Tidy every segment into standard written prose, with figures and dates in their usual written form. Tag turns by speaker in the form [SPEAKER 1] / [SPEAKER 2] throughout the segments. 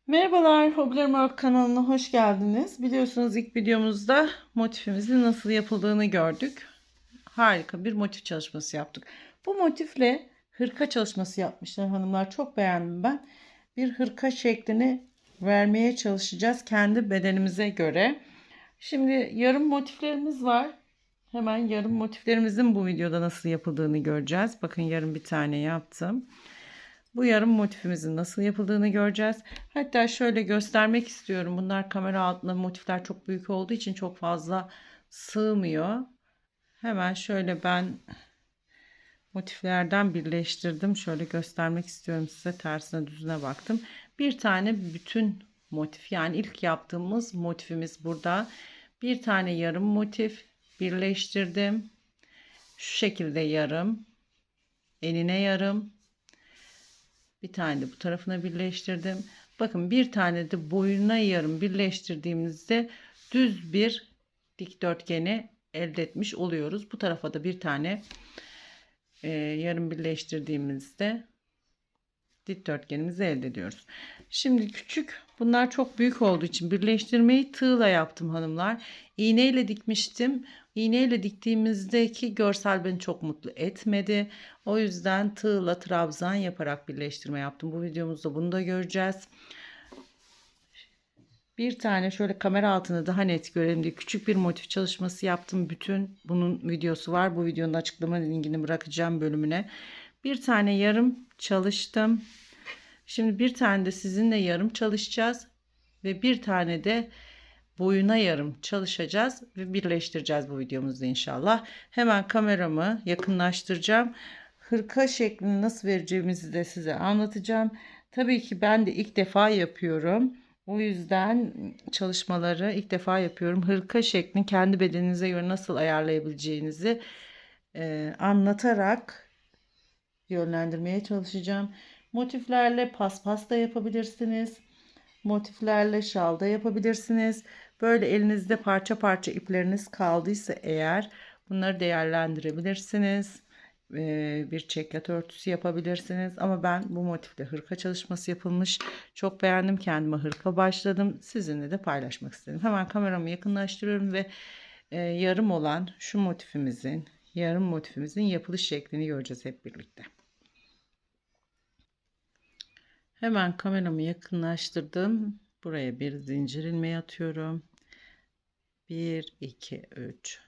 [SPEAKER 1] Merhabalar, Hobilerim Org kanalına hoş geldiniz. Biliyorsunuz ilk videomuzda motifimizin nasıl yapıldığını gördük. Harika bir motif çalışması yaptık. Bu motifle hırka çalışması yapmışlar hanımlar. Çok beğendim ben. Bir hırka şeklini vermeye çalışacağız kendi bedenimize göre. Şimdi yarım motiflerimiz var. Hemen yarım motiflerimizin bu videoda nasıl yapıldığını göreceğiz. Bakın yarım bir tane yaptım. Bu yarım motifimizin nasıl yapıldığını göreceğiz. Hatta şöyle göstermek istiyorum. Bunlar kamera altında motifler çok büyük olduğu için çok fazla sığmıyor. Hemen şöyle ben motiflerden birleştirdim. Şöyle göstermek istiyorum size. Tersine düzüne baktım. Bir tane bütün motif, yani ilk yaptığımız motifimiz burada. Bir tane yarım motif birleştirdim. Şu şekilde yarım, enine yarım, bir tane de bu tarafına birleştirdim. Bakın bir tane de boyuna yarım birleştirdiğimizde düz bir dikdörtgeni elde etmiş oluyoruz. Bu tarafa da bir tane yarım birleştirdiğimizde dikdörtgenimizi elde ediyoruz. Şimdi küçük, bunlar çok büyük olduğu için birleştirmeyi tığla yaptım hanımlar. İğneyle dikmiştim. İğneyle diktiğimizdeki görsel beni çok mutlu etmedi. O yüzden tığla trabzan yaparak birleştirme yaptım. Bu videomuzda bunu da göreceğiz. Bir tane şöyle kamera altını daha net görelim diye küçük bir motif çalışması yaptım. Bütün bunun videosu var. Bu videonun açıklama linkini bırakacağım bölümüne. Bir tane yarım çalıştım. Şimdi bir tane de sizinle yarım çalışacağız ve bir tane de boyuna yarım çalışacağız ve birleştireceğiz bu videomuzda inşallah. Hemen kameramı yakınlaştıracağım. Hırka şeklini nasıl vereceğimizi de size anlatacağım. Tabii ki ben de ilk defa yapıyorum. O yüzden çalışmaları ilk defa yapıyorum. Hırka şeklini kendi bedeninize göre nasıl ayarlayabileceğinizi anlatarak yönlendirmeye çalışacağım. Motiflerle paspas da yapabilirsiniz. Motiflerle şal da yapabilirsiniz. Böyle elinizde parça parça ipleriniz kaldıysa eğer bunları değerlendirebilirsiniz. Bir çekyat örtüsü yapabilirsiniz. Ama ben bu motifle hırka çalışması yapılmış. Çok beğendim. Kendime hırka başladım. Sizinle de paylaşmak istedim. Hemen kameramı yakınlaştırıyorum ve yarım olan şu motifimizin, yarım motifimizin yapılış şeklini göreceğiz hep birlikte. Hemen kameramı yakınlaştırdım. Buraya bir zincir ilmeği atıyorum. 1, 2, 3,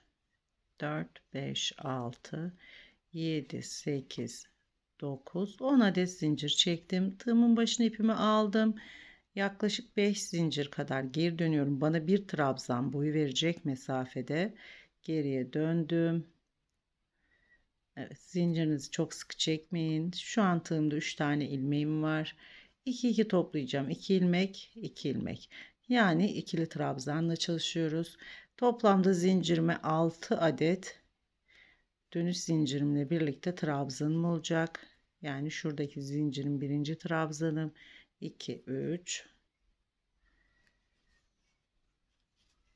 [SPEAKER 1] 4, 5, 6, 7, 8, 9, 10 adet zincir çektim. Tığımın başına ipimi aldım. Yaklaşık 5 zincir kadar geri dönüyorum. Bana bir trabzan boyu verecek mesafede geriye döndüm. Evet, zincirinizi çok sıkı çekmeyin. Şu an tığımda 3 tane ilmeğim var. 2 2 toplayacağım. 2 ilmek, 2 ilmek. Yani ikili trabzanla çalışıyoruz. Toplamda zincirime 6 adet dönüş zincirimle birlikte trabzanım olacak. Yani şuradaki zincirin birinci trabzanım. 2 3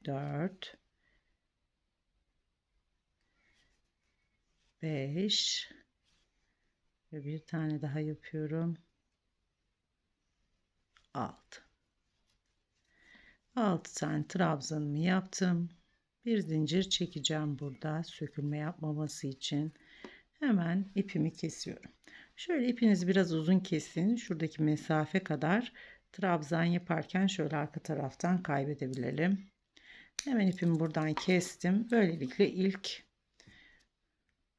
[SPEAKER 1] 4 5 ve bir tane daha yapıyorum. 6 tane trabzanımı yaptım. Bir zincir çekeceğim burada sökülme yapmaması için. Hemen ipimi kesiyorum. Şöyle ipinizi biraz uzun kesin. Şuradaki mesafe kadar trabzan yaparken şöyle arka taraftan kaybedebilelim. Hemen ipimi buradan kestim. Böylelikle ilk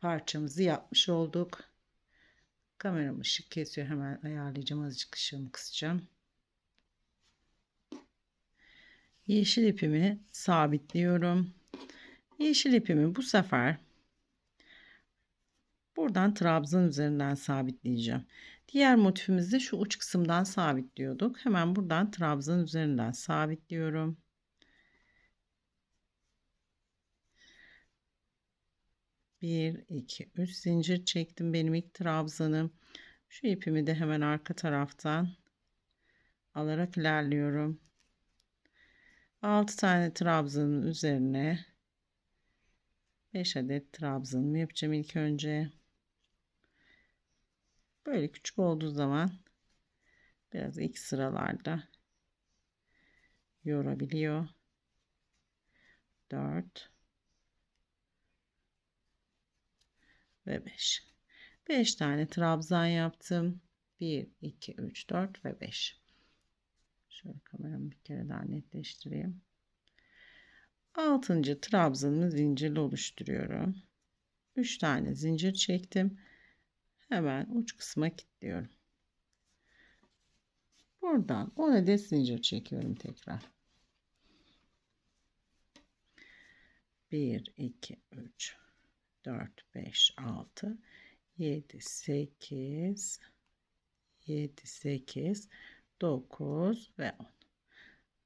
[SPEAKER 1] parçamızı yapmış olduk. Kameram ışık kesiyor. Hemen ayarlayacağım. Azıcık ışığımı kısacağım. Yeşil ipimi sabitliyorum. Yeşil ipimi bu sefer buradan trabzan üzerinden sabitleyeceğim. Diğer motifimizde şu uç kısımdan sabitliyorduk. Hemen buradan trabzan üzerinden sabitliyorum. Bir, iki, üç zincir çektim. Benim ilk trabzanım. Şu ipimi de hemen arka taraftan alarak ilerliyorum. 6 tane trabzanın üzerine 5 adet trabzanımı yapacağım ilk önce. Böyle küçük olduğu zaman biraz ilk sıralarda yorabiliyor. 4 ve 5. 5 tane trabzan yaptım. 1, 2, 3, 4 ve 5. Şöyle kameramı bir kere daha netleştireyim. 6. trabzanımı zincirle oluşturuyorum. 3 tane zincir çektim. Hemen uç kısma kilitliyorum. Buradan 10 adet zincir çekiyorum tekrar. 1, 2, 3, 4, 5, 6, 7, 8, 7, 8, 9 ve 10.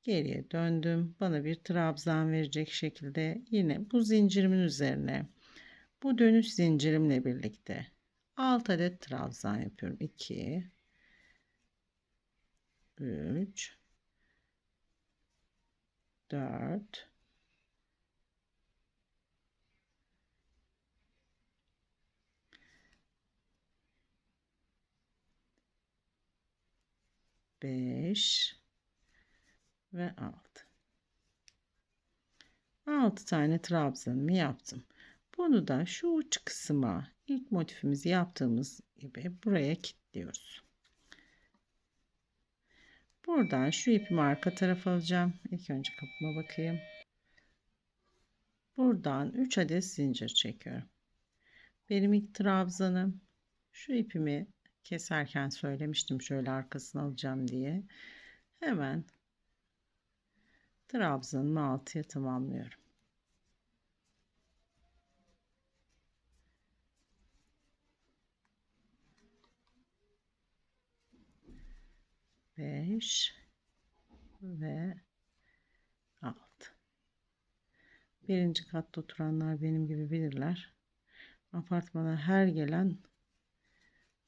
[SPEAKER 1] Geriye döndüm. Bana bir trabzan verecek şekilde yine bu zincirimin üzerine bu dönüş zincirimle birlikte 6 adet trabzan yapıyorum. 2, 3, 4, 5 ve 6. 6 tane trabzanımı yaptım. Bunu da şu uç kısma ilk motifimizi yaptığımız gibi buraya kilitliyoruz. Buradan şu ipimi arka tarafa alacağım. İlk önce kapıma bakayım. Buradan 3 adet zincir çekiyorum. Benim ilk trabzanım. Şu ipimi keserken söylemiştim şöyle arkasını alacağım diye. Hemen trabzanımı 6'ya tamamlıyorum. 5 ve 6. Birinci katta oturanlar benim gibi bilirler. Apartmana her gelen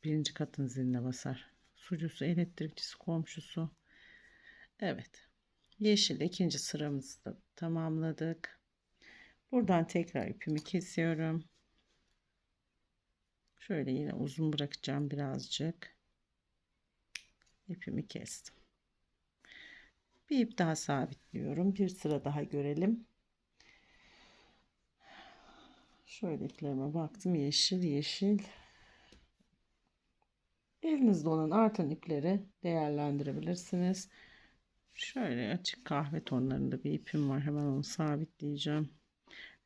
[SPEAKER 1] birinci katın ziline basar. Sucusu, elektrikçisi, komşusu. Evet. Yeşil ikinci sıramızı da tamamladık. Buradan tekrar ipimi kesiyorum. Şöyle yine uzun bırakacağım birazcık. İpimi kestim. Bir ip daha sabitliyorum. Bir sıra daha görelim. Şöyle iplerime baktım. Yeşil yeşil. Elinizde olan artan ipleri değerlendirebilirsiniz. Şöyle açık kahve tonlarında bir ipim var. Hemen onu sabitleyeceğim.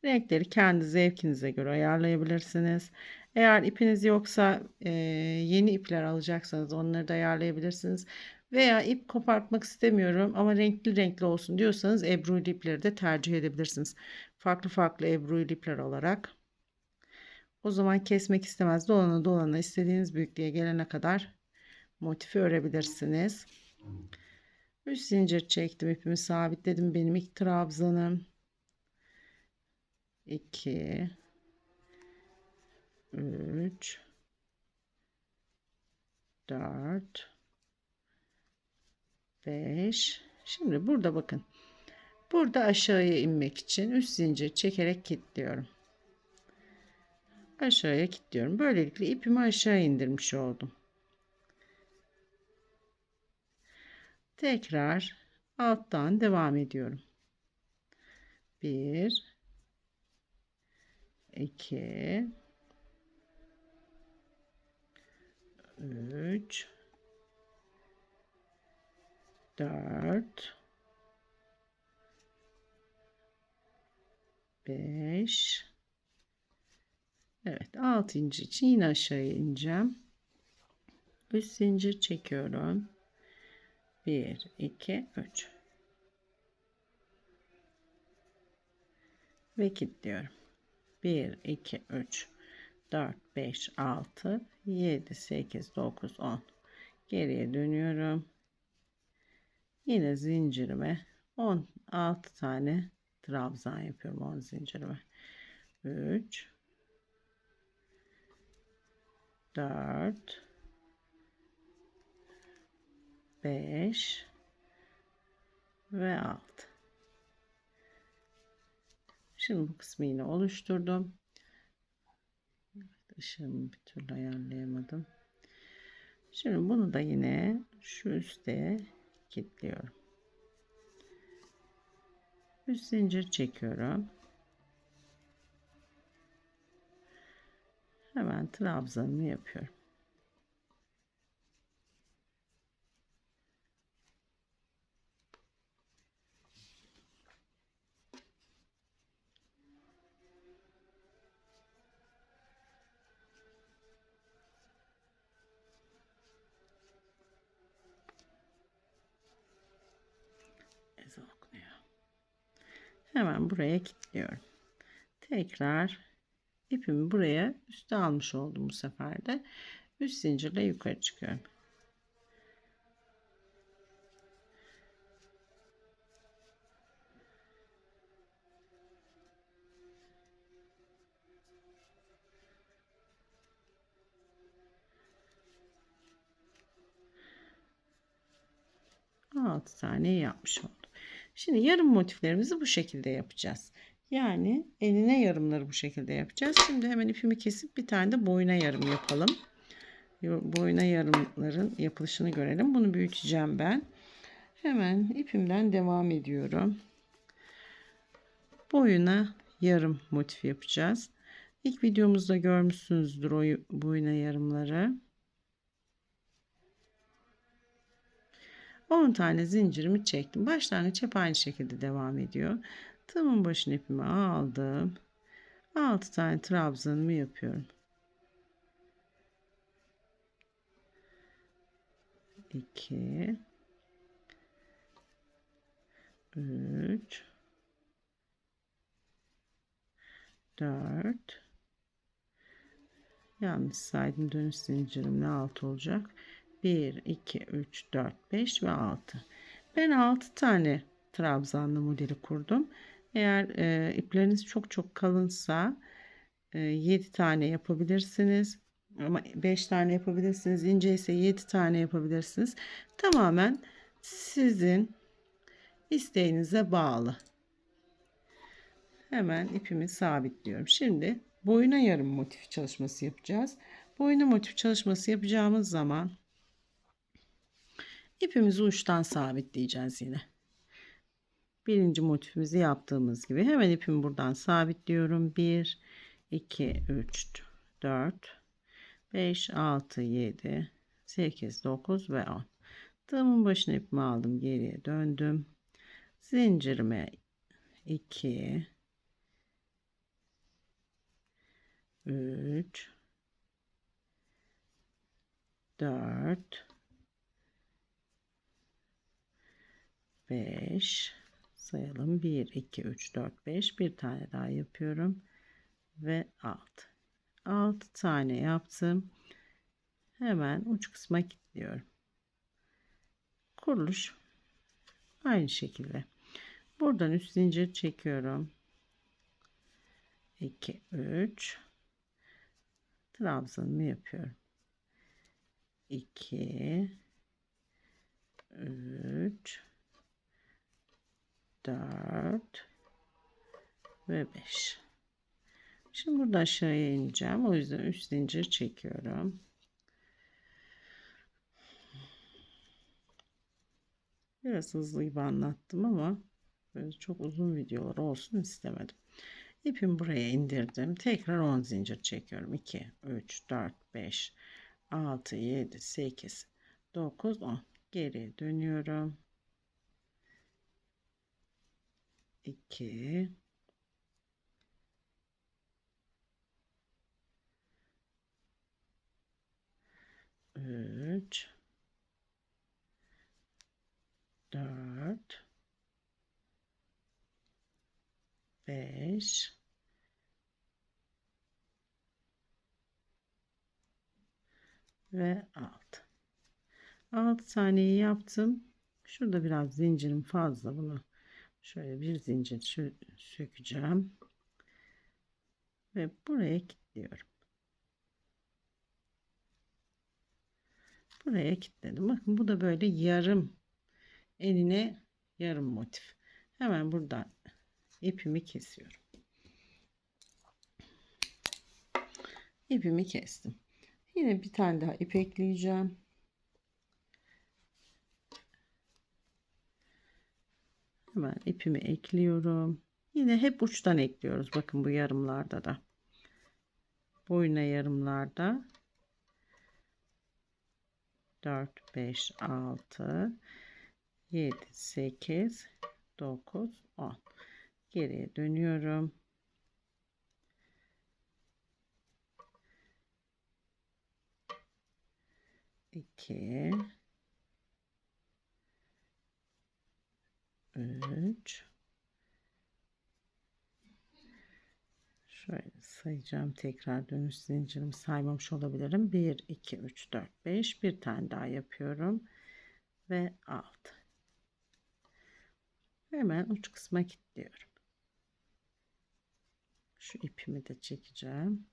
[SPEAKER 1] Renkleri kendi zevkinize göre ayarlayabilirsiniz. Eğer ipiniz yoksa yeni ipler alacaksanız onları da ayarlayabilirsiniz. Veya ip kopartmak istemiyorum ama renkli renkli olsun diyorsanız ebruli ipleri de tercih edebilirsiniz. Farklı farklı ebruli ipler olarak. O zaman kesmek istemez dolana dolana istediğiniz büyüklüğe gelene kadar motifi örebilirsiniz. 3 zincir çektim, ipimi sabitledim. Benim ilk trabzanım. 2 3 4 5. Şimdi burada bakın. Burada aşağıya inmek için 3 zincir çekerek kilitliyorum. Aşağıya kilitliyorum. Böylelikle ipimi aşağı indirmiş oldum. Tekrar alttan devam ediyorum. 1 2 3 4 5. Evet, 6. için yine aşağıya ineceğim. 3 zincir çekiyorum. 1 2 3 ve kilitliyorum. 1 2 3 4 5 6 7 8 9 10. Geriye dönüyorum. Yine zincirime 16 tane trabzan yapıyorum 10 zincirime. 3 4 5 ve 6. Şimdi bu kısmı yine oluşturdum. Işığımı bir türlü ayarlayamadım. Şimdi bunu da yine şu üste kilitliyorum. 3 zincir çekiyorum. Hemen trabzanımı yapıyorum. Ezan okunuyor. Hemen buraya kilitliyorum. Tekrar ipimi buraya üste almış oldum bu sefer de. 3 zincirle yukarı çıkıyorum. Altı tane yapmış oldum. Şimdi yarım motiflerimizi bu şekilde yapacağız. Yani enine yarımları bu şekilde yapacağız. Şimdi hemen ipimi kesip bir tane de boyuna yarım yapalım. Boyuna yarımların yapılışını görelim. Bunu büyüteceğim ben. Hemen ipimden devam ediyorum. Boyuna yarım motif yapacağız. İlk videomuzda görmüşsünüzdür o boyuna yarımları. 10 tane zincirimi çektim. Başlangıç hep aynı şekilde devam ediyor. Tığımın başına ipimi aldım. 6 tane trabzanımı yapıyorum. 2 3 4 yanlış saydım, dönüş zincirimle 6 olacak. 1 2 3 4 5 ve 6. Ben 6 tane trabzanlı modeli kurdum. Eğer ipleriniz çok çok kalınsa 7 tane yapabilirsiniz. Ama 5 tane yapabilirsiniz. İnce ise 7 tane yapabilirsiniz. Tamamen sizin isteğinize bağlı. Hemen ipimi sabitliyorum. Şimdi boyuna yarım motif çalışması yapacağız. Boyuna motif çalışması yapacağımız zaman ipimizi uçtan sabitleyeceğiz yine. Birinci motifimizi yaptığımız gibi hemen ipimi buradan sabitliyorum. 1 2 3 4 5 6 7 8 9 ve 10. Tığımın başına ipimi aldım, geriye döndüm. Zincirime 2 3 4 5 sayalım, 1 2 3 4 5, bir tane daha yapıyorum ve 6 tane yaptım. Hemen uç kısma kilitliyorum. Kuruluş aynı şekilde. Buradan 3 zincir çekiyorum. 2 3 trabzanımı yapıyorum. 2 3 4 ve 5. Şimdi burada aşağıya ineceğim. O yüzden 3 zincir çekiyorum. Biraz hızlı gibi anlattım ama böyle çok uzun videolar olsun istemedim. İpimi buraya indirdim. Tekrar 10 zincir çekiyorum. 2 3 4 5 6 7 8 9 10. Geriye dönüyorum. 2 3 4 5 ve 6 taneyi yaptım. Şurada biraz zincirim fazla, bunu şöyle bir zincir sökeceğim ve buraya kilitliyorum. Buraya kilitledim. Bakın bu da böyle yarım, eline yarım motif. Hemen buradan ipimi kesiyorum. İpimi kestim. Yine bir tane daha ip ekleyeceğim. Hemen ipimi ekliyorum. Yine hep uçtan ekliyoruz. Bakın bu yarımlarda da. Boyuna yarımlarda 4, 5, 6, 7, 8, 9, 10. Geriye dönüyorum. 2, 3, şöyle sayacağım, tekrar dönüş zincirimi saymamış olabilirim. 1, 2, 3, 4, 5, bir tane daha yapıyorum ve 6. Hemen uç kısma kilitliyorum. Şu ipimi de çekeceğim.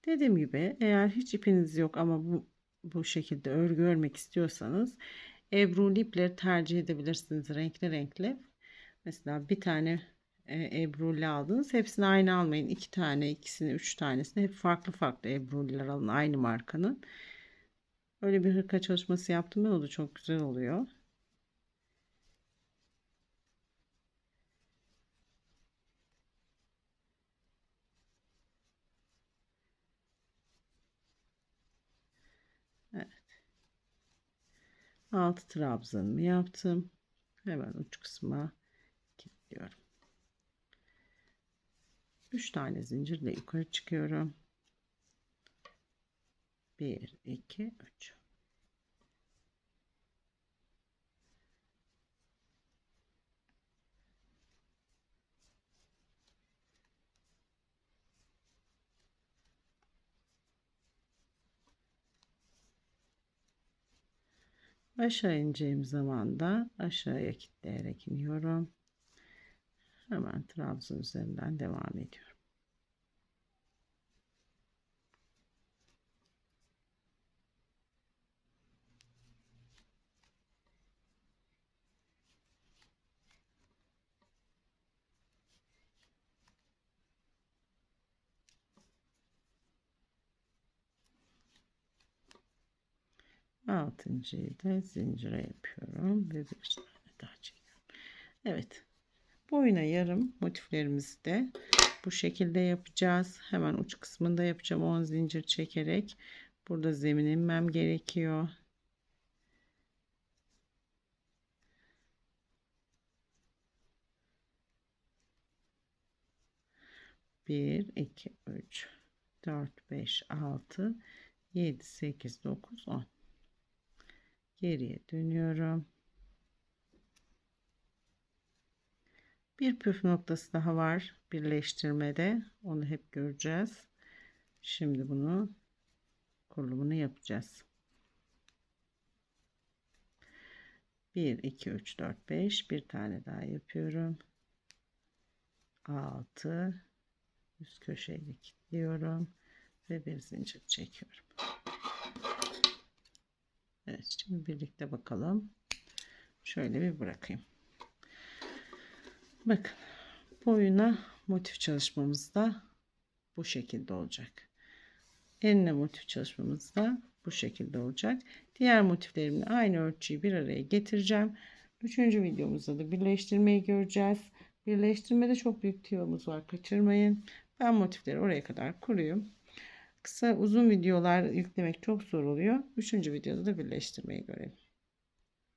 [SPEAKER 1] Dediğim gibi eğer hiç ipiniz yok ama bu şekilde örgü örmek istiyorsanız Ebru ipleri tercih edebilirsiniz, renkli renkli. Mesela bir tane Ebru'lu aldınız. Hepsini aynı almayın. 2 tane, ikisini, 3 tanesini hep farklı farklı Ebru'lular alın, aynı markanın. Öyle bir hırka çalışması yaptım ben, o da çok güzel oluyor. Evet. 6 trabzanımı yaptım. Hemen uç kısma kilitliyorum. 3 tane zincirle yukarı çıkıyorum. 1, 2, 3. Aşağı ineceğim zaman da aşağıya kilitleyerek iniyorum. Hemen trabzan üzerinden devam ediyorum. Altıncıyı da zincire yapıyorum ve bir tane daha çekiyorum. Evet, boyuna yarım motiflerimizi de bu şekilde yapacağız. Hemen uç kısmında yapacağım. 10 zincir çekerek burada zemin inmem gerekiyor. Bir, iki, üç, dört, beş, altı, 7, 8, 9, 10. Geriye dönüyorum. Bir püf noktası daha var birleştirmede. Onu hep göreceğiz. Şimdi bunu kurulumunu yapacağız. 1, 2, 3, 4, 5. Bir tane daha yapıyorum. 6. Üst köşeyi kilitliyorum. Ve bir zincir çekiyorum. Evet, şimdi birlikte bakalım. Şöyle bir bırakayım. Bakın, boyuna motif çalışmamız da bu şekilde olacak. Enine motif çalışmamız da bu şekilde olacak. Diğer motiflerimle aynı ölçüyü bir araya getireceğim. Üçüncü videomuzda da birleştirmeyi göreceğiz. Birleştirmede çok büyük tüyomuz var, kaçırmayın. Ben motifleri oraya kadar kuruyum. Kısa uzun videolar yüklemek çok zor oluyor. Üçüncü videoda da birleştirmeyi görelim.